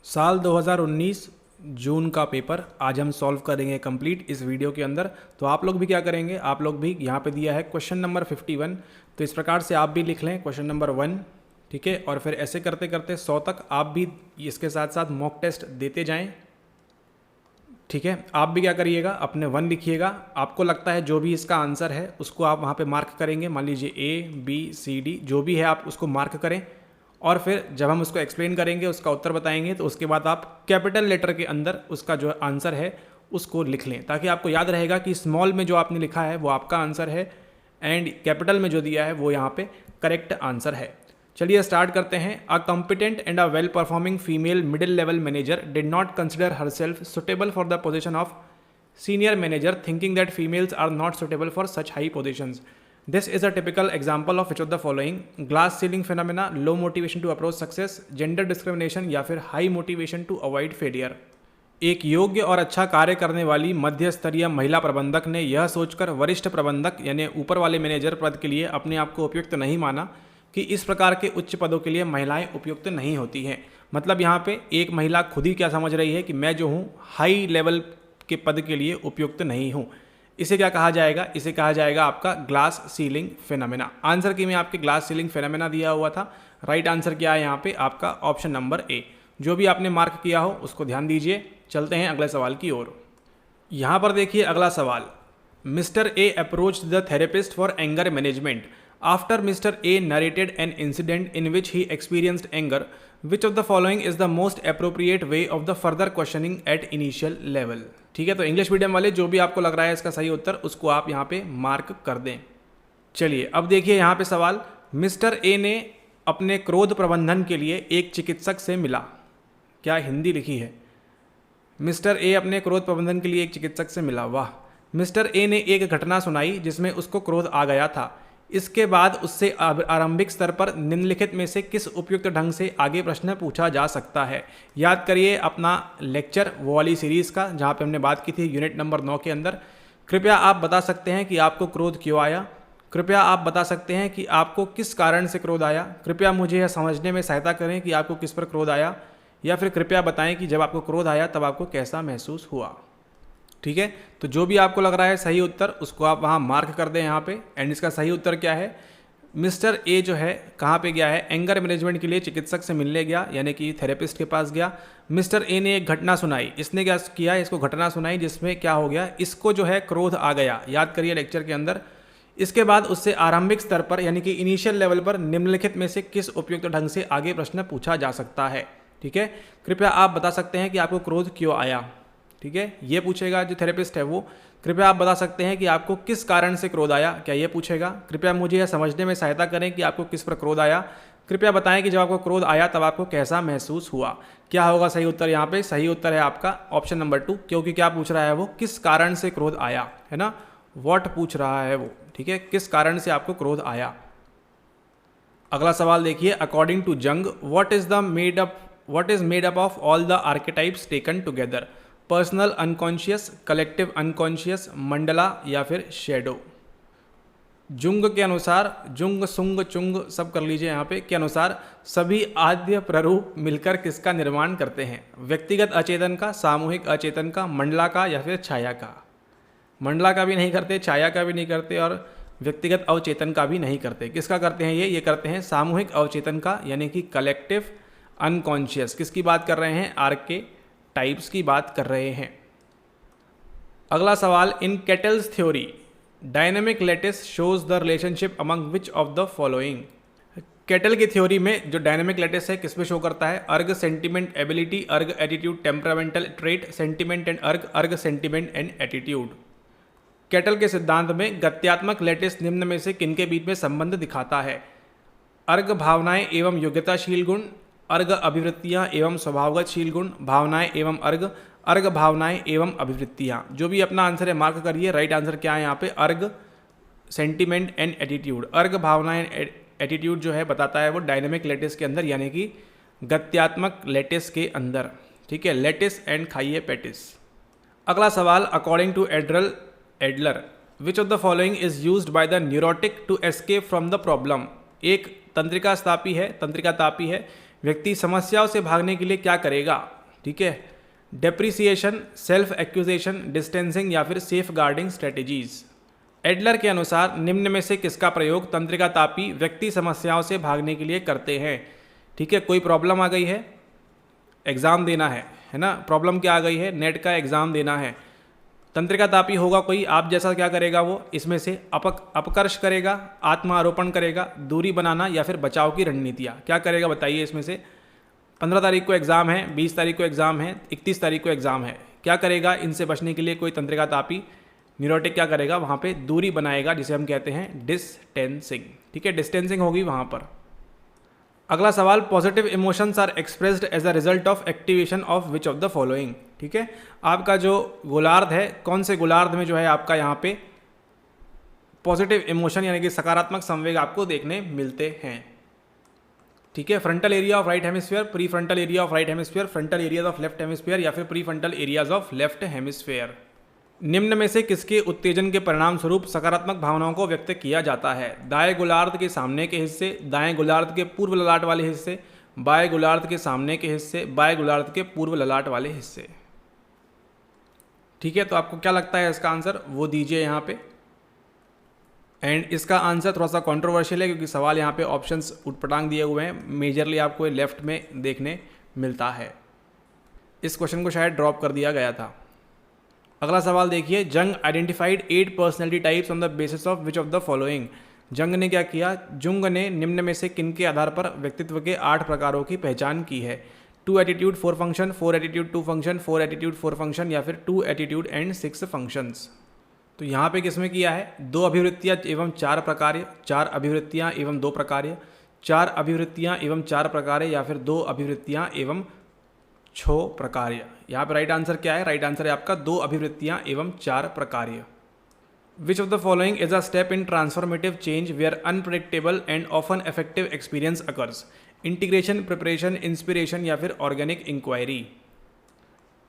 साल 2019 जून का पेपर आज हम सॉल्व करेंगे कंप्लीट इस वीडियो के अंदर। तो आप लोग भी क्या करेंगे, आप लोग भी यहाँ पे दिया है क्वेश्चन नंबर 51, तो इस प्रकार से आप भी लिख लें क्वेश्चन नंबर 1, ठीक है। और फिर ऐसे करते करते 100 तक आप भी इसके साथ साथ मॉक टेस्ट देते जाएं, ठीक है। आप भी क्या करिएगा, अपने 1 लिखिएगा। आपको लगता है जो भी इसका आंसर है उसको आप वहाँ पे मार्क करेंगे। मान लीजिए A B C D जो भी है आप उसको मार्क करें, और फिर जब हम उसको एक्सप्लेन करेंगे, उसका उत्तर बताएंगे, तो उसके बाद आप कैपिटल लेटर के अंदर उसका जो आंसर है उसको लिख लें, ताकि आपको याद रहेगा कि स्मॉल में जो आपने लिखा है वो आपका आंसर है एंड कैपिटल में जो दिया है वो यहाँ पे करेक्ट आंसर है। चलिए स्टार्ट करते हैं। A competent and a well performing female middle level manager did not consider herself suitable for the position of senior manager, thinking that females are not suitable for such high positions. This is a typical example of which of the following: glass ceiling phenomena, low motivation to approach success, gender discrimination या फिर high motivation to avoid failure। एक योग्य और अच्छा कार्य करने वाली मध्य स्तरीय महिला प्रबंधक ने यह सोचकर वरिष्ठ प्रबंधक यानी ऊपर वाले मैनेजर पद के लिए अपने आप को उपयुक्त नहीं माना कि इस प्रकार के उच्च पदों के लिए महिलाएं उपयुक्त नहीं होती हैं। मतलब यहाँ पे एक महिला खुद ही क्या समझ रही है कि मैं जो हूँ हाई लेवल के पद के लिए उपयुक्त नहीं हूँ। इसे क्या कहा जाएगा, इसे कहा जाएगा आपका ग्लास सीलिंग फिनोमेना। आंसर की में आपके ग्लास सीलिंग फिनोमेना दिया हुआ था। राइट आंसर क्या है यहाँ पे आपका ऑप्शन नंबर ए। जो भी आपने मार्क किया हो उसको ध्यान दीजिए। चलते हैं अगले सवाल की ओर। यहाँ पर देखिए अगला सवाल। Mister A approach the therapist for anger management after mister A narrated an incident in which he experienced anger, which of the following is the most appropriate way of the further questioning at initial level. ठीक है, तो English medium वाले जो भी आपको लग रहा है इसका सही उत्तर उसको आप यहाँ पे मार्क कर दें। चलिए अब देखिए यहाँ पे सवाल। मिस्टर ए ने अपने क्रोध प्रबंधन के लिए एक चिकित्सक से मिला। क्या हिंदी लिखी है? मिस्टर ए अपने क्रोध प्रबंधन के लिए एक चिकित्सक से मिला। वाह। मिस्टर ए ने एक घटना सुनाई जिसमें उसको क्रोध आ गया था। इसके बाद उससे आरंभिक स्तर पर निम्नलिखित में से किस उपयुक्त ढंग से आगे प्रश्न पूछा जा सकता है। याद करिए अपना लेक्चर वो वाली सीरीज़ का जहाँ पे हमने बात की थी यूनिट नंबर 9 के अंदर। कृपया आप बता सकते हैं कि आपको क्रोध क्यों आया। कृपया आप बता सकते हैं कि आपको किस कारण से क्रोध आया। कृपया मुझे यह समझने में सहायता करें कि आपको किस पर क्रोध आया, या फिर कृपया बताएं कि जब आपको क्रोध आया तब आपको कैसा महसूस हुआ। ठीक है, तो जो भी आपको लग रहा है सही उत्तर उसको आप वहाँ मार्क कर दें यहाँ पे। एंड इसका सही उत्तर क्या है? मिस्टर ए जो है कहाँ पे गया है? एंगर मैनेजमेंट के लिए चिकित्सक से मिलने गया, यानी कि थेरेपिस्ट के पास गया। मिस्टर ए ने एक घटना सुनाई। इसने क्या किया? इसको घटना सुनाई जिसमें क्या हो गया, इसको जो है क्रोध आ गया। याद करिए लेक्चर के अंदर। इसके बाद उससे आरंभिक स्तर पर यानी कि इनिशियल लेवल पर निम्नलिखित में से किस उपयुक्त ढंग से आगे प्रश्न पूछा जा सकता है। ठीक है, कृपया आप बता सकते हैं कि आपको क्रोध क्यों आया। ठीक है, ये पूछेगा जो थेरेपिस्ट है वो। कृपया आप बता सकते हैं कि आपको किस कारण से क्रोध आया, क्या ये पूछेगा। कृपया मुझे यह समझने में सहायता करें कि आपको किस पर क्रोध आया। कृपया बताएं कि जब आपको क्रोध आया तब आपको कैसा महसूस हुआ। क्या होगा सही उत्तर यहाँ पे? सही उत्तर है आपका ऑप्शन नंबर 2, क्योंकि क्या पूछ रहा है वो? किस कारण से क्रोध आया, है ना। व्हाट पूछ रहा है वो, ठीक है, किस कारण से आपको क्रोध आया। अगला सवाल देखिए। अकॉर्डिंग टू जंग, what is made up of all the archetypes taken together? Personal unconscious, collective unconscious, Mandla या फिर शेडो। जुंग के अनुसार, जुंग सुंग चुंग सब कर लीजिए यहाँ पे, के अनुसार सभी आद्य प्ररूप मिलकर किसका निर्माण करते हैं? व्यक्तिगत अचेतन का, सामूहिक अचेतन का, मंडला का या फिर छाया का। मंडला का भी नहीं करते, छाया का भी नहीं करते और व्यक्तिगत अवचेतन का भी नहीं करते। किसका करते हैं ये करते हैं सामूहिक अवचेतन का, यानी कि कलेक्टिव अनकॉन्शियस। किसकी बात कर रहे हैं? आर्के टाइप्स की बात कर रहे हैं। अगला सवाल। In Kettle's theory dynamic lattice shows the relationship among which of the following? Kettle की थ्योरी में जो डायनेमिक लैटिस है किस पे शो करता है? अर्ग सेंटिमेंट एबिलिटी, अर्ग attitude temperamental trait, sentiment and अर्ग, अर्ग सेंटिमेंट एंड एटीट्यूड। केटल के सिद्धांत में गत्यात्मक लैटिस निम्न में से किनके बीच में संबंध दिखाता है? अर्ग भावनाएं एवं योग्यताशील गुण, अर्ग अभिवृत्तियाँ एवं स्वभावगतशील गुण, भावनाएं एवं अर्ग, अर्ग भावनाएं एवं अभिवृत्तियाँ। जो भी अपना आंसर है मार्क करिए। राइट आंसर क्या है यहाँ पे? अर्ग सेंटिमेंट एंड एटीट्यूड। अर्ग भावनाएं एटीट्यूड जो है बताता है वो डायनेमिक लैटिस के अंदर, यानी कि गत्यात्मक लैटिस के अंदर। ठीक है, लैटिस एंड खाइए पैटिस। अगला सवाल। According to Adler, which of the following is used by the neurotic to escape from the problem? एक तंत्रिका तापी है। व्यक्ति समस्याओं से भागने के लिए क्या करेगा? ठीक है, डेप्रिसिएशन, सेल्फ एक्यूजेशन, डिस्टेंसिंग या फिर सेफ गार्डिंग स्ट्रेटेजीज। एडलर के अनुसार निम्न में से किसका प्रयोग तंत्रिका तापी व्यक्ति समस्याओं से भागने के लिए करते हैं? ठीक है, कोई प्रॉब्लम आ गई है, एग्ज़ाम देना है ना, प्रॉब्लम क्या आ गई है, नेट का एग्ज़ाम देना है। तंत्रिका तापी होगा कोई आप जैसा, क्या करेगा वो? इसमें से अपकर्ष करेगा, आत्मारोपण करेगा, दूरी बनाना या फिर बचाव की रणनीतियाँ, क्या करेगा बताइए इसमें से? 15 तारीख को एग्ज़ाम है, 20 तारीख को एग्ज़ाम है, 31 तारीख को एग्ज़ाम है, क्या करेगा इनसे बचने के लिए कोई तंत्रिका तापी न्यूरोटिक? क्या करेगा वहाँ पे? दूरी बनाएगा, जिसे हम कहते हैं डिस्टेंसिंग। ठीक है, डिस्टेंसिंग होगी वहाँ पर। अगला सवाल, positive emotions are expressed as a result of activation of which of the following. ठीक है, आपका जो गोलार्ध है, कौन से गोलार्ध में जो है आपका यहाँ पे पॉजिटिव इमोशन यानी कि सकारात्मक संवेग आपको देखने मिलते हैं? ठीक है, frontal area of right hemisphere, pre frontal area of right hemisphere, frontal areas of left hemisphere या फिर pre frontal areas of left hemisphere. निम्न में से किसके उत्तेजन के परिणाम स्वरूप सकारात्मक भावनाओं को व्यक्त किया जाता है? दाएं गोलार्ध के सामने के हिस्से, दाएं गोलार्ध के पूर्व ललाट वाले हिस्से, बाएं गोलार्ध के सामने के हिस्से, बाएं गोलार्ध के पूर्व ललाट वाले हिस्से। ठीक है, तो आपको क्या लगता है इसका आंसर, वो दीजिए यहाँ पे। एंड इसका आंसर थोड़ा सा कंट्रोवर्शियल है क्योंकि सवाल यहाँ पे ऑप्शंस उटपटांग दिए हुए हैं, मेजरली आपको लेफ्ट में देखने मिलता है। इस क्वेश्चन को शायद ड्रॉप कर दिया गया था। अगला सवाल देखिए, जंग identified 8 personality types on the basis of which of the following. जंग ने क्या किया? जुंग ने निम्न में से किन के आधार पर व्यक्तित्व के 8 प्रकारों की पहचान की है? 2 attitude 4 function, 4 attitude 2 function, 4 attitude 4 function या फिर 2 एटीट्यूड एंड 6 फंक्शंस। तो यहाँ पे किसमें किया है? 2 अभिवृत्तियाँ एवं 4 प्रकार्य, 4 अभिवृत्तियाँ एवं 2 प्रकार्य, 4 अभिवृत्तियाँ एवं 4 प्रकार्य या फिर 2 अभिवृत्तियाँ एवं 6 प्रकार्य। यहाँ पे राइट आंसर क्या है? राइट आंसर है आपका 2 अभिवृत्तियाँ एवं 4 प्रकार्य। Which of the following is a step in transformative change where unpredictable and often effective experience occurs? Integration, preparation, inspiration या फिर ऑर्गेनिक इंक्वायरी।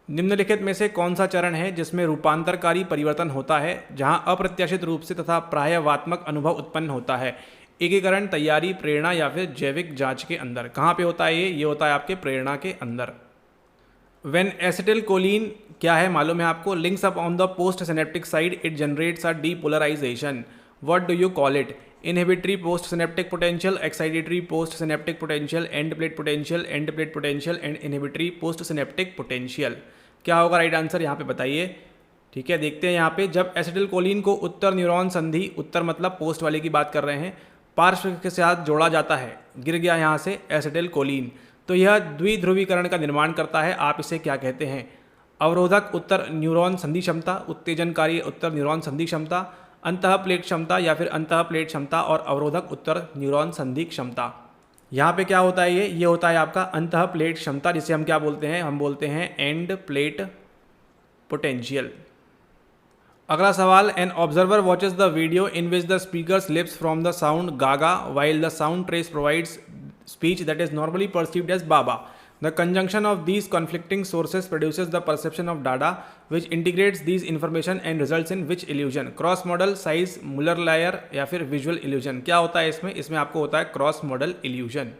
निम्नलिखित में से कौन सा चरण है जिसमें रूपांतरकारी परिवर्तन होता है, जहां अप्रत्याशित रूप से तथा प्रायवात्मक अनुभव उत्पन्न होता है? एकीकरण, तैयारी, प्रेरणा या फिर जैविक जांच के अंदर। कहाँ पे होता है ये होता है आपके प्रेरणा के अंदर। वेन एसिटिलकोलिन क्या है मालूम है आपको? Links up on the post synaptic side it generates a depolarisation. What do you call it? Inhibitory post synaptic potential, excitatory post synaptic potential, end plate potential, end plate potential and inhibitory post synaptic potential. क्या होगा right answer यहाँ पे बताइए? ठीक है, देखते हैं यहाँ पे। जब एसिटिलकोलिन को उत्तर न्यूरॉन संधि, उत्तर मतलब पोस्ट वाले की बात कर रहे हैं, पार्श्व के साथ जोड़ा जाता है, गिर गया यहाँ से एसिटिलकोलिन, तो यह द्विध्रुवीकरण का निर्माण करता है। आप इसे क्या कहते हैं? अवरोधक उत्तर न्यूरॉन संधि क्षमता, उत्तेजनकारी उत्तर न्यूरॉन संधि क्षमता, अंतः प्लेट क्षमता या फिर अंतः प्लेट क्षमता और अवरोधक उत्तर न्यूरॉन संधि क्षमता। यहाँ पे क्या होता है? ये होता है आपका अंतः प्लेट क्षमता, जिसे हम क्या बोलते हैं? हम बोलते हैं एंड प्लेट पोटेंशियल। अगला सवाल, an observer watches the video in which the speakers lips from the sound Gaga while the sound trace provides speech that is normally perceived as baba. The conjunction of these conflicting sources produces the perception of dada, which integrates these information and results in which illusion? Cross model, size, Muller layer या फिर visual illusion। क्या होता है इसमें? इसमें आपको होता है क्रॉस मॉडल इल्यूजन।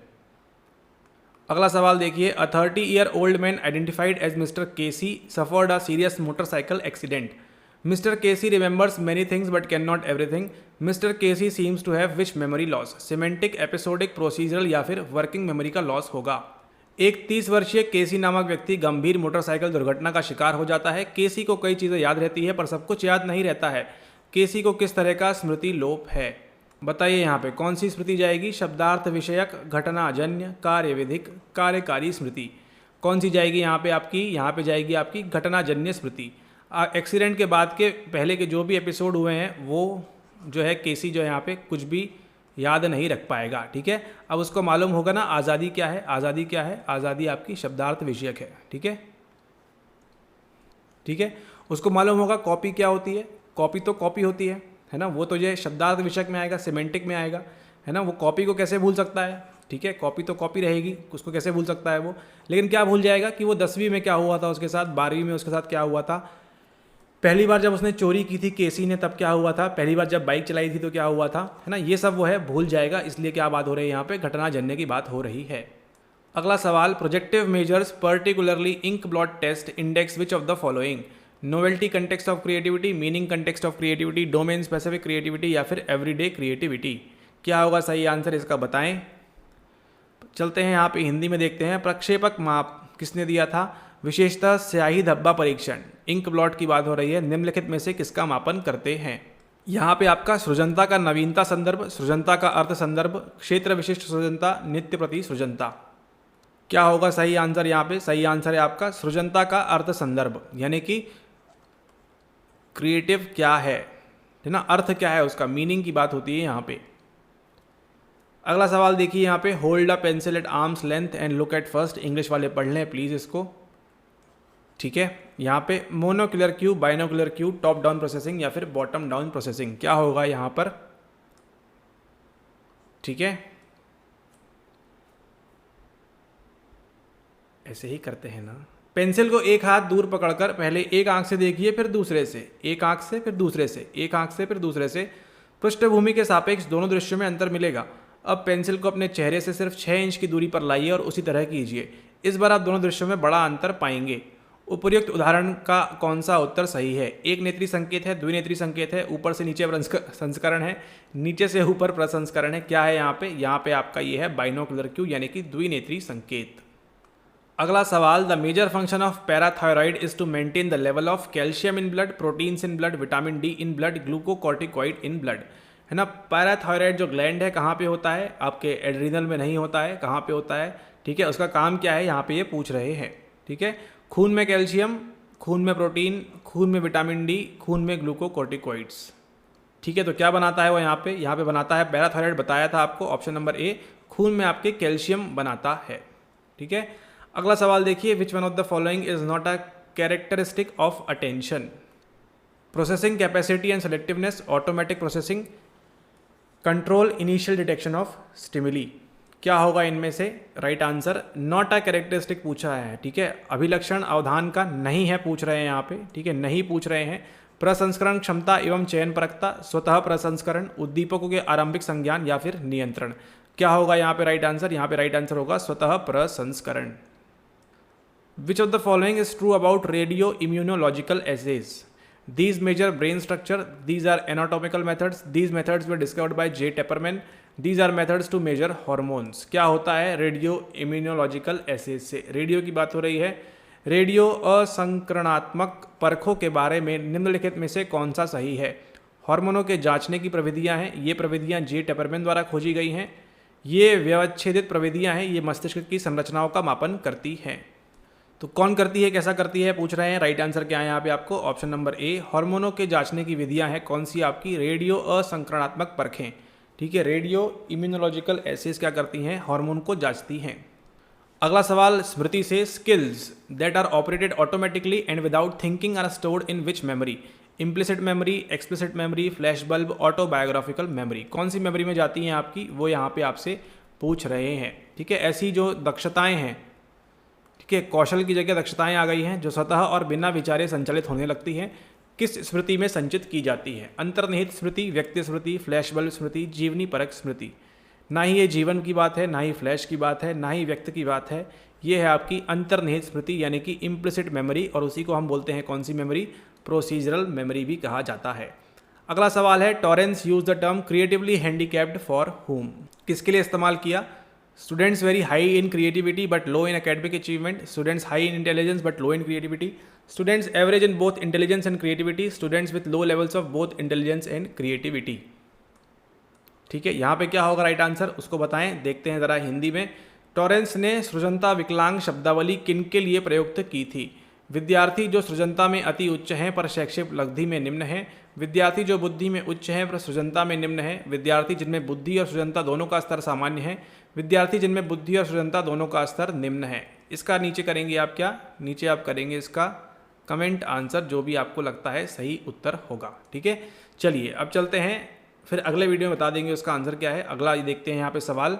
अगला सवाल देखिए, a 30-year-old man identified as Mr. Casey suffered a serious motorcycle accident. Mr. Casey remembers many things but cannot everything. Mr. Casey seems to have which memory loss? Semantic, episodic, procedural या फिर working memory का loss होगा। एक 30 वर्षीय केसी नामक व्यक्ति गंभीर motorcycle दुर्घटना का शिकार हो जाता है। केसी को कई चीज़ें याद रहती है पर सब कुछ याद नहीं रहता है। केसी को किस तरह का स्मृति लोप है? बताइए यहाँ पे कौन सी स्मृति जाएगी? शब्दार्थ विषयक, घटनाजन्य, कार्यविधिक, कार्यकारी स्मृति। कौन सी जाएगी यहाँ पे आपकी? यहाँ पे जाएगी आपकी घटनाजन्य स्मृति। एक्सीडेंट के बाद के पहले के जो भी एपिसोड हुए हैं वो जो है केसी जो है यहाँ पे कुछ भी याद नहीं रख पाएगा। ठीक है, अब उसको मालूम होगा ना आज़ादी क्या है? आज़ादी क्या है? आज़ादी आपकी शब्दार्थ विषयक है। ठीक है, ठीक है, उसको मालूम होगा कॉपी क्या होती है। कॉपी तो कॉपी होती है ना, वो तो ये शब्दार्थ विषयक में आएगा, सिमेंटिक में आएगा, है ना। वो कॉपी को कैसे भूल सकता है? ठीक है, कॉपी तो कॉपी रहेगी, उसको कैसे भूल सकता है वो। लेकिन क्या भूल जाएगा कि वो 10वीं में क्या हुआ था उसके साथ, 12वीं में उसके साथ क्या हुआ था, पहली बार जब उसने चोरी की थी केसी ने तब क्या हुआ था, पहली बार जब बाइक चलाई थी तो क्या हुआ था, है ना, ये सब वो है भूल जाएगा, इसलिए क्या बात हो रही है यहाँ पे, घटना जन्य की बात हो रही है। अगला सवाल, projective measures particularly ink blot test index which of the following, novelty context of creativity, meaning context of creativity, domain specific creativity या फिर एवरीडे क्रिएटिविटी। क्या होगा सही आंसर, इसका बताएं। चलते हैं यहाँ पे हिंदी में देखते हैं। प्रक्षेपक माप किसने दिया था, विशेषतः स्याही धब्बा परीक्षण, इंक ब्लॉट की बात हो रही है, निम्नलिखित में से किसका मापन करते हैं। यहाँ पे आपका सृजनता का नवीनता संदर्भ, सृजनता का अर्थ संदर्भ, क्षेत्र विशिष्ट सृजनता, नित्य प्रति सृजनता। क्या होगा सही आंसर, यहाँ पे सही आंसर है आपका सृजनता का अर्थ संदर्भ, यानी कि क्रिएटिव क्या है ना, अर्थ क्या है उसका, मीनिंग की बात होती है यहाँ पे। अगला सवाल देखिए यहाँ पे, hold a pencil at arm's length and look at first, English वाले पढ़ लें प्लीज इसको, ठीक है। यहाँ पे monocular cue, binocular cue, top down processing या फिर बॉटम डाउन प्रोसेसिंग, क्या होगा यहाँ पर, ठीक है। ऐसे ही करते हैं ना। पेंसिल को एक हाथ दूर पकड़कर पहले एक आंख से देखिए, फिर दूसरे से, एक आंख से फिर दूसरे से, एक आंख से फिर दूसरे से, पृष्ठभूमि के सापेक्ष दोनों दृश्यों में अंतर मिलेगा। अब पेंसिल को अपने चेहरे से सिर्फ 6 इंच की दूरी पर लाइए और उसी तरह कीजिए। इस बार आप दोनों दृश्यों में बड़ा अंतर पाएंगे। उपर्युक्त उदाहरण का कौन सा उत्तर सही है, एक नेत्री संकेत है, द्विनेत्री संकेत है, ऊपर से नीचे संस्करण है, नीचे से ऊपर प्रसंस्करण है, क्या है यहाँ पे आपका ये है बाइनोकुलर क्यू यानी कि द्विनेत्री संकेत। अगला सवाल, the major function of parathyroid is to maintain the level of calcium in blood, proteins in blood, vitamin D in blood, glucocorticoid in blood, है ना। पैराथायरॉइड जो ग्लैंड है कहाँ पे होता है, आपके एड्रिनल में नहीं होता है, कहाँ पे होता है, ठीक है, उसका काम क्या है यहाँ पे ये पूछ रहे हैं, ठीक है। खून में कैल्शियम, खून में प्रोटीन, खून में विटामिन डी, खून में ग्लूकोकॉर्टिकॉइड्स, ठीक है। तो क्या बनाता है वो यहाँ पे बनाता है पैराथायरॉइड, बताया था आपको ऑप्शन नंबर ए, खून में आपके कैल्शियम बनाता है, ठीक है। अगला सवाल देखिए, which one of the following is not a characteristic of attention, processing capacity and selectiveness, automatic processing, control initial detection of stimuli. क्या होगा इनमें से right answer, not a characteristic पूछा है, ठीक है। अभिलक्षण अवधान का नहीं है पूछ रहे हैं यहाँ पे, ठीक है, नहीं पूछ रहे हैं। प्रसंस्करण क्षमता एवं चयन परकता, स्वतः प्रसंस्करण, उद्दीपकों के आरंभिक संज्ञान या फिर नियंत्रण। क्या होगा यहाँ पे राइट आंसर, यहाँ पे राइट आंसर होगा स्वतः प्रसंस्करण। Which of the following is true about radio immunological assays, these measure brain structure, these are anatomical methods, these methods were discovered by J. Tepperman, these are methods to measure hormones। क्या होता है radio immunological essays से, radio की बात हो रही है, radio असंक्रणात्मक परखों के बारे में निम्नलिखित में से कौन सा सही है। हार्मोनों के जांचने की प्रविधियां हैं, ये प्रविधियां जे टेपरमैन द्वारा खोजी गई हैं, ये व्यवच्छेदित प्रविधियां हैं, ये मस्तिष्क की संरचनाओं का मापन करती हैं। तो कौन करती है, कैसा करती है पूछ रहे हैं, राइट आंसर क्या है यहाँ पे आपको ऑप्शन नंबर ए, हार्मोनों के जांचने की विधियां हैं, कौन सी आपकी रेडियो असंक्रणात्मक परखें, ठीक है। रेडियो इम्यूनोलॉजिकल एसेज क्या करती हैं, हार्मोन को जांचती हैं। अगला सवाल, स्मृति से, skills that are operated automatically and without thinking are stored in which memory, implicit memory, explicit memory, flash bulb, autobiographical memory, कौन सी मेमोरी में जाती हैं आपकी, वो यहाँ पे आपसे पूछ रहे हैं, ठीक है। ऐसी जो दक्षताएं हैं, ठीक है, कौशल की जगह दक्षताएं आ गई हैं जो स्वतः और बिना विचारे संचालित होने लगती हैं, किस स्मृति में संचित की जाती है, अंतर्निहित स्मृति, व्यक्ति स्मृति, फ्लैश बल्ब स्मृति, जीवनी परक स्मृति। ना ही ये जीवन की बात है, ना ही फ्लैश की बात है, ना ही व्यक्त की बात है, ये है आपकी अंतर्निहित स्मृति यानी कि इम्प्लिसिट मेमोरी, और उसी को हम बोलते हैं कौन सी मेमोरी, प्रोसीजरल मेमोरी भी कहा जाता है। अगला सवाल है, Torrens use the term creatively handicapped for हुम, किसके लिए इस्तेमाल किया। Students very high in creativity but low in academic achievement, students high in intelligence but low in creativity, students average in both intelligence and creativity, students with low levels of both intelligence and creativity, ठीक है। यहाँ पे क्या होगा right answer, उसको बताएं, देखते हैं ज़रा हिंदी में। टॉरेंस ने सृजनता विकलांग शब्दावली किन के लिए प्रयुक्त की थी, विद्यार्थी जो सृजनता में अति उच्च हैं पर शैक्षिक लब्धि में निम्न हैं, विद्यार्थी जो बुद्धि में उच्च हैं पर सृजनता में निम्न हैं, विद्यार्थी जिनमें बुद्धि और सृजनता दोनों का स्तर सामान्य है, विद्यार्थी जिनमें बुद्धि और सृजनता दोनों का स्तर निम्न है। इसका नीचे करेंगे आप क्या, नीचे आप करेंगे इसका कमेंट आंसर, जो भी आपको लगता है सही उत्तर होगा, ठीक है। चलिए अब चलते हैं, फिर अगले वीडियो में बता देंगे उसका आंसर क्या है। अगला देखते हैं यहाँ पे सवाल,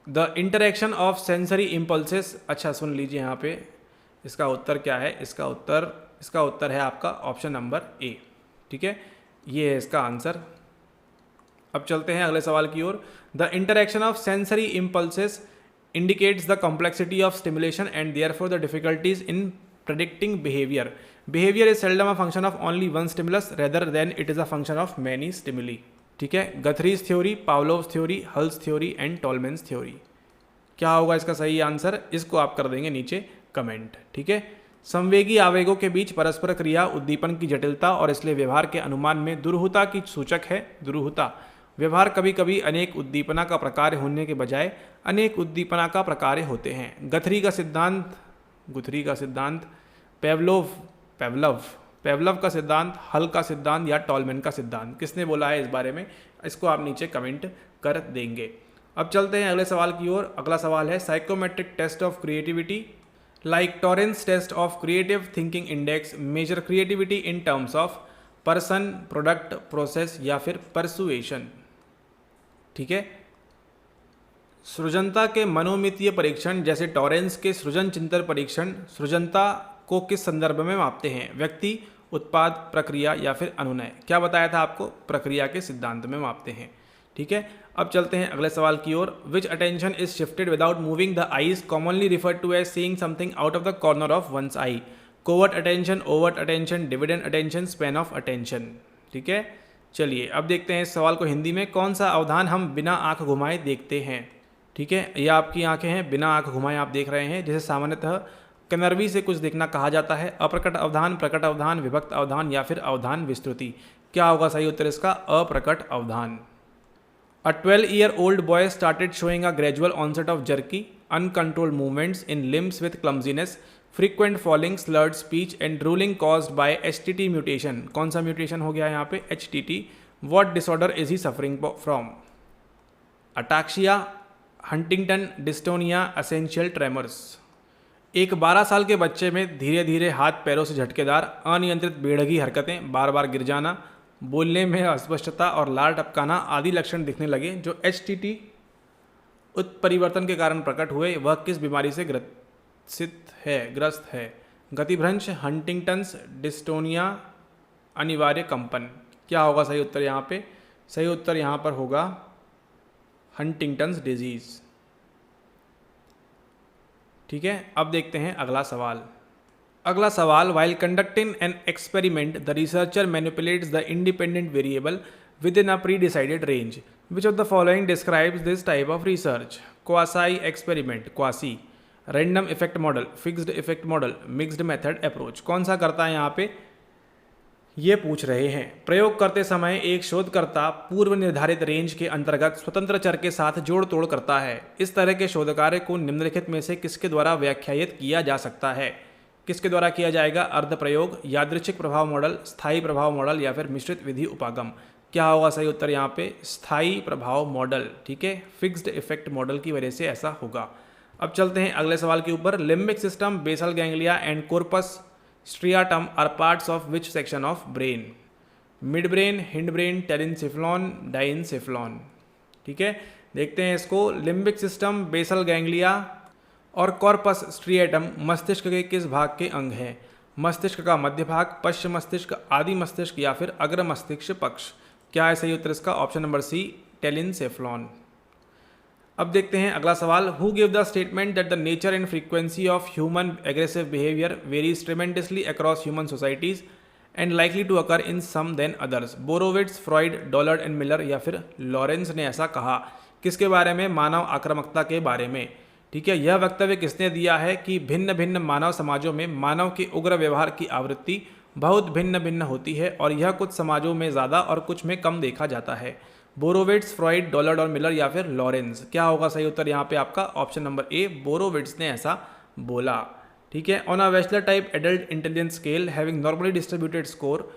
the interaction of sensory impulses, अच्छा सुन लीजिए यहाँ पे इसका उत्तर क्या है, इसका उत्तर इसका उत्तर है आपका ऑप्शन नंबर ए। ठीक है, ये है इसका आंसर। अब चलते हैं अगले सवाल की ओर। The interaction of sensory impulses indicates the complexity of stimulation and therefore the difficulties in predicting behavior. Behavior is seldom a function of only one stimulus rather than it is a function of many stimuli. ठीक है, Guthrie's theory, Pavlov theory, Hull's theory and Tolman's theory. क्या होगा इसका सही answer, इसको आप कर देंगे नीचे कमेंट। ठीक है, संवेगी आवेगों के बीच परस्पर क्रिया उद्दीपन की जटिलता और इसलिए व्यवहार के अनुमान में दुरूहता की सूचक है। दुरूहता व्यवहार कभी कभी अनेक उद्दीपना का प्रकार होने के बजाय अनेक उद्दीपना का प्रकार होते हैं। गुथरी का सिद्धांत, पेवलव का सिद्धांत, हल का सिद्धांत या टॉलमैन का सिद्धांत, किसने बोला है इस बारे में, इसको आप नीचे कमेंट कर देंगे। अब चलते हैं अगले सवाल की ओर। अगला सवाल है psychometric test of creativity like Torrance test of creative thinking index measure creativity in terms of person, product, process या फिर परसुएशन। ठीक है, सृजनता के मनोमितीय परीक्षण जैसे टॉरेंस के सृजन चिंतन परीक्षण सृजनता को किस संदर्भ में मापते हैं, व्यक्ति, उत्पाद, प्रक्रिया या फिर अनुनय। क्या बताया था आपको, प्रक्रिया के सिद्धांत में मापते हैं। ठीक है, अब चलते हैं अगले सवाल की ओर। Which attention is shifted without moving the eyes commonly referred to as seeing something out of the corner of one's eye. Covert attention, overt attention, dividend attention, span of attention. ठीक है, चलिए अब देखते हैं इस सवाल को हिंदी में। कौन सा अवधान हम बिना आंख घुमाए देखते हैं। ठीक है, ये आपकी आंखें हैं, बिना आंख घुमाए आप देख रहे हैं, जिसे सामान्यतः कनरवी से कुछ देखना कहा जाता है। अप्रकट अवधान, प्रकट अवधान, विभक्त अवधान या फिर अवधान विस्तृति। क्या होगा सही उत्तर इसका, अप्रकट अवधान। अ 12-year-old boy started showing a gradual onset of jerky, uncontrolled movements in limbs with clumsiness, frequent falling, slurred speech and drooling caused by HTT mutation. कौन सा म्यूटेशन हो गया यहाँ पे, HTT. What disorder is he suffering from? Ataxia, Huntington, dystonia, essential tremors. एक 12 साल के बच्चे में धीरे धीरे हाथ पैरों से झटकेदार अनियंत्रित बेढंगी हरकतें, बार बार गिर जाना, बोलने में अस्पष्टता और लार टपकाना आदि लक्षण दिखने लगे जो HTT उत्परिवर्तन के कारण प्रकट हुए। वह किस बीमारी से ग्रस्त है, गतिभ्रंश, हंटिंगटन्स, डिस्टोनिया, अनिवार्य कंपन। क्या होगा सही उत्तर यहाँ पे, सही उत्तर यहाँ पर होगा हंटिंगटन्स डिजीज। ठीक है, अब देखते हैं अगला सवाल। अगला सवाल, while conducting an experiment, the researcher manipulates the independent variable within a pre-decided range. Which of the following describes this type of research? Quasi experiment, quasi, random effect model, fixed effect model, mixed method approach. कौन सा करता है यहाँ पे, ये पूछ रहे हैं। प्रयोग करते समय एक शोधकर्ता पूर्व निर्धारित रेंज के अंतर्गत स्वतंत्र चर के साथ जोड़ तोड़ करता है। इस तरह के शोध कार्य को निम्नलिखित में से किसके द्वारा व्याख्यायित किया जा सकता है। किसके द्वारा किया जाएगा, अर्ध प्रयोग, यादृच्छिक प्रभाव मॉडल, स्थायी प्रभाव मॉडल या फिर मिश्रित विधि उपागम। क्या होगा सही उत्तर यहाँ पे, स्थायी प्रभाव मॉडल। ठीक है, फिक्स्ड इफेक्ट मॉडल की वजह से ऐसा होगा। अब चलते हैं अगले सवाल के ऊपर। Limbic system, basal ganglia and corpus striatum are parts of which section of brain, mid brain, hind brain, telencephalon, diencephalon. ठीक है, देखते हैं इसको। लिम्बिक सिस्टम, बेसल गैंग्लिया और कॉर्पस स्ट्रिएटम मस्तिष्क के किस भाग के अंग हैं, मस्तिष्क का मध्य भाग, पश्च मस्तिष्क, आदि मस्तिष्क या फिर अग्र मस्तिष्क पक्ष। क्या है सही उत्तर इसका, ऑप्शन नंबर सी, टेलिनसेफ्लॉन। अब देखते हैं अगला सवाल। Who gave the statement that the nature and frequency of human aggressive behaviour varies tremendously across human societies and likely to occur in some than others. Borowitz, Freud, Dollard and Miller या फिर Lawrence ने ऐसा कहा। किसके बारे में, मानव आक्रामकता के बारे में। ठीक है, यह वक्तव्य किसने दिया है कि भिन्न भिन्न मानव समाजों में मानव के उग्र व्यवहार की आवृत्ति बहुत भिन्न भिन्न होती है और यह कुछ समाजों में ज़्यादा और कुछ में कम देखा जाता है। बोरोविट्स, फ्रॉइड, डॉलर्ड और मिलर या फिर लॉरेंस। क्या होगा सही उत्तर यहाँ पे आपका, ऑप्शन नंबर ए, बोरोविट्स ने ऐसा बोला। ठीक है, on a Wechsler type adult intelligence scale having normally distributed score,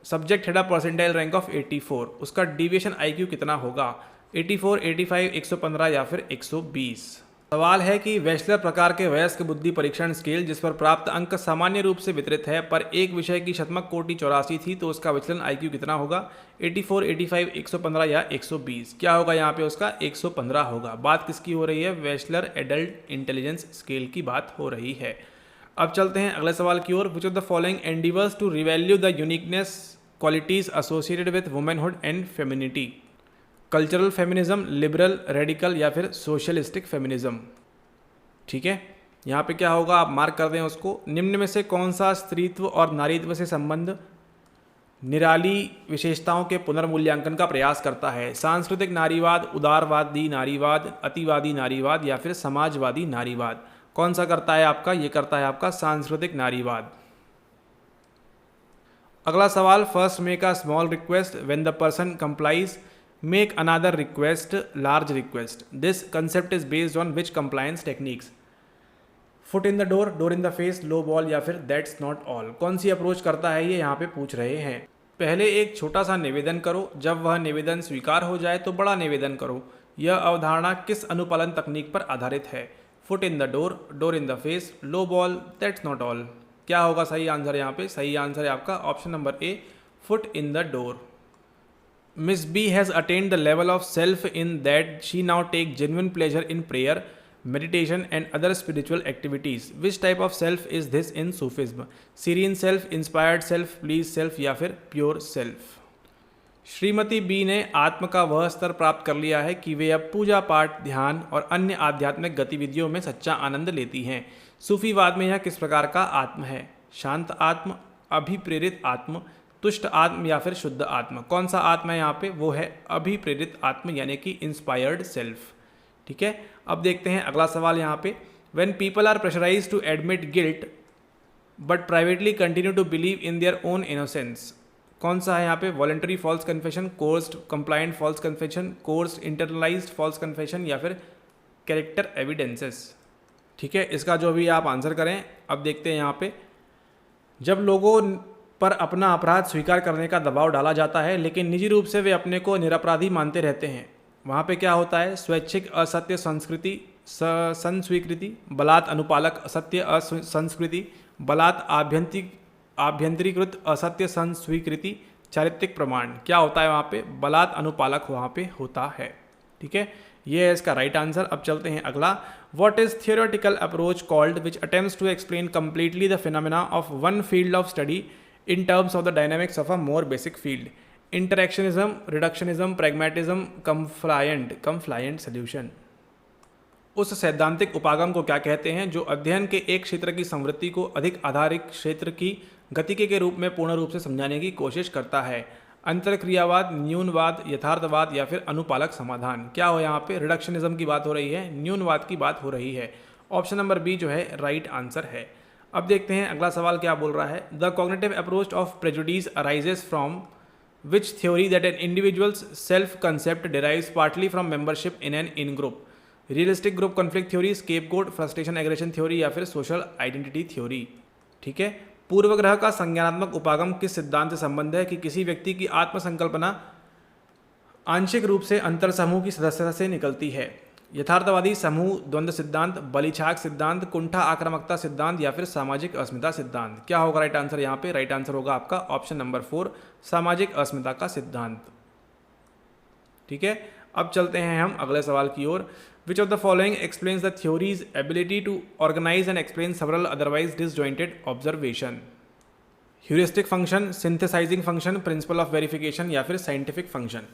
subject had a percentile rank of 84। उसका डिविएशन IQ कितना होगा, 84, 85, 115 या फिर 120। सवाल है कि वेस्लर प्रकार के वयस्क बुद्धि परीक्षण स्केल जिस पर प्राप्त अंक सामान्य रूप से वितरित है पर एक विषय की शतमक कोटि 84 थी तो उसका विचलन IQ कितना होगा, 84, 85, 115 या 120। क्या होगा यहाँ पे उसका, 115 होगा। बात किसकी हो रही है, वेस्लर एडल्ट इंटेलिजेंस स्केल की बात हो रही है। अब चलते हैं अगले सवाल की ओर। Which of the following endeavours to revalue the uniqueness qualities associated with womanhood and femininity? Cultural feminism, liberal, radical या फिर सोशलिस्टिक फेमिनिज्म? ठीक है, यहाँ पे क्या होगा, आप मार्क कर दें उसको। निम्न में से कौन सा स्त्रीत्व और नारीत्व से संबंध निराली विशेषताओं के पुनर्मूल्यांकन का प्रयास करता है? सांस्कृतिक नारीवाद, उदारवादी नारीवाद, अतिवादी नारीवाद या फिर समाजवादी नारीवाद? कौन सा करता है आपका? ये करता है आपका सांस्कृतिक नारीवाद। अगला सवाल, first make a small request when the person complies, make another request large request. This concept is based on which compliance techniques? Foot in the door, door in the face, low ball या फिर that's not all? कौन सी approach करता है ये यहाँ पे पूछ रहे हैं। पहले एक छोटा सा निवेदन करो, जब वह निवेदन स्वीकार हो जाए तो बड़ा निवेदन करो। यह अवधारणा किस अनुपालन तकनीक पर आधारित है? Foot in the door, door in the face, low ball, that's not all? क्या होगा सही आंसर यहाँ पे? सही आंसर है आपका option number A, foot in the door. Miss B has attained the level of self in that she now takes genuine pleasure in prayer, meditation and other spiritual activities. Which type of self is this in Sufism? Serene self, inspired self, pleased self या फिर pure self? Shrimati B ने आत्म का वह स्तर प्राप्त कर लिया है कि वे अब पूजा पाठ, ध्यान और अन्य आध्यात्मिक गतिविधियों में सच्चा आनंद लेती हैं। सूफीवाद में यह किस प्रकार का आत्म है? शांत आत्म, अभिप्रेरित आत्म, तुष्ट आत्म या फिर शुद्ध आत्म? कौन सा आत्मा है यहाँ पे? वो है अभिप्रेरित आत्म यानी कि इंस्पायर्ड सेल्फ। ठीक है, अब देखते हैं अगला सवाल यहाँ पे। When people are pressurise to admit guilt but privately continue to believe in their own innocence? कौन सा है यहाँ पे? Voluntary false confession, coerced compliant false confession, coerced internalised false confession या फिर कैरेक्टर एविडेंसेस? ठीक है, इसका जो भी आप आंसर करें। अब देखते हैं यहाँ पे, जब लोगों पर अपना अपराध स्वीकार करने का दबाव डाला जाता है लेकिन निजी रूप से वे अपने को निरपराधी मानते रहते हैं, वहाँ पे क्या होता है? स्वैच्छिक असत्य संस्कृति संस्वीकृति, बलात् अनुपालक असत्य असंस्कृति, बलात् आभ्यंतरीकृत असत्य संस्वीकृति, चारित्रिक प्रमाण? क्या होता है वहाँ पे? बलात् अनुपालक वहाँ पे होता है। ठीक है, ये है इसका राइट आंसर। अब चलते हैं अगला। What is theoretical approach called which attempts to explain completely the phenomena of one field of study in terms of the dynamics of a more basic field? Interactionism, reductionism, pragmatism, confluent solution? उस सैद्धांतिक उपागम को क्या कहते हैं जो अध्ययन के एक क्षेत्र की संवृत्ति को अधिक आधारित क्षेत्र की गतिके के रूप में पूर्ण रूप से समझाने की कोशिश करता है? अंतरक्रियावाद, न्यूनवाद, यथार्थवाद या फिर अनुपालक समाधान? क्या हो यहाँ पे? रिडक्शनिज्म की बात हो रही है, न्यूनवाद की बात हो रही है। ऑप्शन नंबर बी जो है राइट आंसर है। अब देखते हैं अगला सवाल क्या बोल रहा है। The cognitive approach of prejudice arises from which theory that an individual's self concept derives partly from membership in an in group? Realistic group conflict theory, scapegoat, frustration aggression theory या फिर सोशल आइडेंटिटी थ्योरी? ठीक है, पूर्वग्रह का संज्ञानात्मक उपागम किस सिद्धांत से संबंध है कि किसी व्यक्ति की आत्मसंकल्पना आंशिक रूप से अंतर समूह की सदस्यता से निकलती है? यथार्थवादी समूह द्वंद्व सिद्धांत, बलिछाक सिद्धांत, कुंठा आक्रामकता सिद्धांत या फिर सामाजिक अस्मिता सिद्धांत? क्या होगा राइट आंसर यहाँ पे? राइट आंसर होगा आपका ऑप्शन नंबर 4, सामाजिक अस्मिता का सिद्धांत। ठीक है, अब चलते हैं हम अगले सवाल की ओर। Which of the following explains the theory's ability to organize and explain several otherwise disjointed observation? Heuristic function, synthesizing function, principle of verification या फिर scientific function?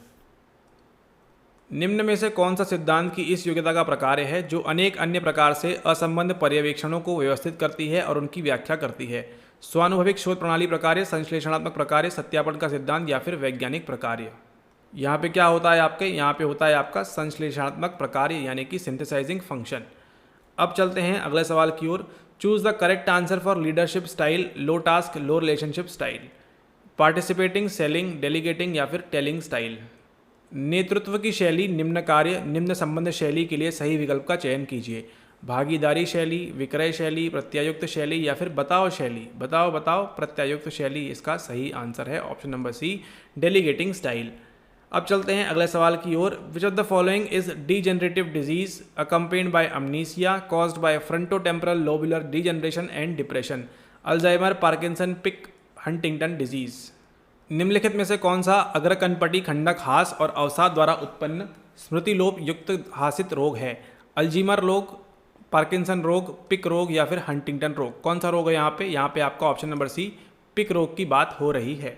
निम्न में से कौन सा सिद्धांत की इस योग्यता का प्रकार है जो अनेक अन्य प्रकार से असंबद्ध पर्यवेक्षणों को व्यवस्थित करती है और उनकी व्याख्या करती है? स्वानुभविक शोध प्रणाली प्रकार्य, संश्लेषणात्मक प्रकार्य, सत्यापन का सिद्धांत या फिर वैज्ञानिक प्रकार्य? यहाँ पे क्या होता है आपके? यहाँ पे होता है आपका संश्लेषणात्मक प्रकार्य यानी कि सिंथेसाइजिंग फंक्शन। अब चलते हैं अगले सवाल की ओर। Choose the correct answer for leadership style, low task, low relationship style, participating, selling, delegating या फिर टेलिंग स्टाइल? नेतृत्व की शैली, निम्न कार्य, निम्न संबंध शैली के लिए सही विकल्प का चयन कीजिए। भागीदारी शैली, विक्रय शैली, प्रत्यायुक्त शैली या फिर बताओ शैली? बताओ प्रत्यायुक्त शैली इसका सही आंसर है option number C, delegating style. अब चलते हैं अगले सवाल की ओर। Which of the following is degenerative disease accompanied by amnesia caused by frontotemporal lobular degeneration and depression? Alzheimer, Parkinson, Pick, Huntington disease? निम्नलिखित में से कौन सा अग्रकनपटी खंडक हास और अवसाद द्वारा उत्पन्न स्मृतिलोप युक्त हासित रोग है? अल्जीमर रोग, पार्किंसन रोग, पिक रोग या फिर हंटिंगटन रोग? कौन सा रोग है यहाँ पे? यहाँ पे आपका ऑप्शन नंबर सी पिक रोग की बात हो रही है।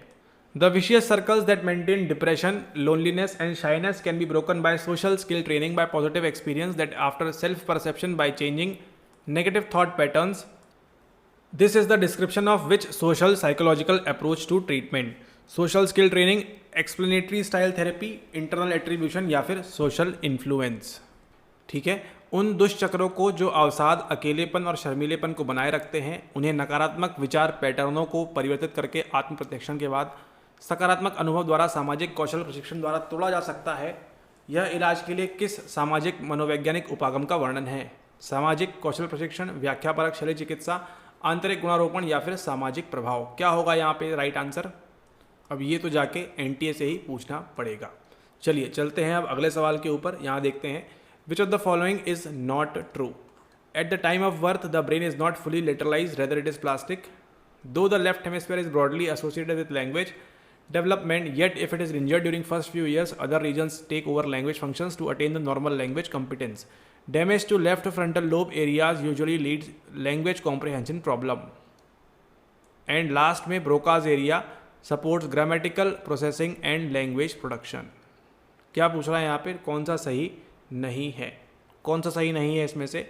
The vicious circles that maintain depression, loneliness and shyness can be broken by social skill training, by positive experience that after self perception, by changing negative thought patterns. This is the description of which social psychological approach to treatment? Social skill training, explanatory style therapy, internal attribution या फिर social influence. ठीक है, उन दुष्चक्रों को जो अवसाद, अकेलेपन और शर्मीलेपन को बनाए रखते हैं, उन्हें नकारात्मक विचार पैटर्नों को परिवर्तित करके आत्म प्रत्यक्षण के बाद सकारात्मक अनुभव द्वारा सामाजिक कौशल प्रशिक्षण द्वारा तोड़ा जा सकता है। यह इलाज के लिए किस सामाजिक मनोवैज्ञानिक उपागम का वर्णन है? सामाजिक कौशल प्रशिक्षण, व्याख्यापरक शल्य चिकित्सा, आंतरिक गुणारोपण या फिर सामाजिक प्रभाव? क्या होगा यहाँ पे राइट आंसर? अब ये तो जाके एनटीए से ही पूछना पड़ेगा। चलिए चलते हैं अब अगले सवाल के ऊपर। यहाँ देखते हैं, which of the following is not true? At the time of birth the brain is not fully lateralize, rather it is plastic. Though the left hemisphere is broadly associated with language development, yet if it is injured during first few years, other regions take over language functions to attain the normal language competence. Damage to left frontal lobe areas usually leads language comprehension problem. And last में Broca's area supports grammatical processing and language production. क्या पूछ रहा है यहाँ पे? कौन सा सही नहीं है? कौन सा सही नहीं है इसमें से?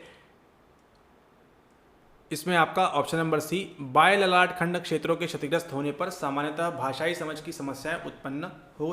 इसमें आपका ऑप्शन नंबर सी, बाय ललाट खंड क्षेत्रों के क्षतिग्रस्त होने पर सामान्यतः भाषाई समझ की समस्याएं उत्पन्न हो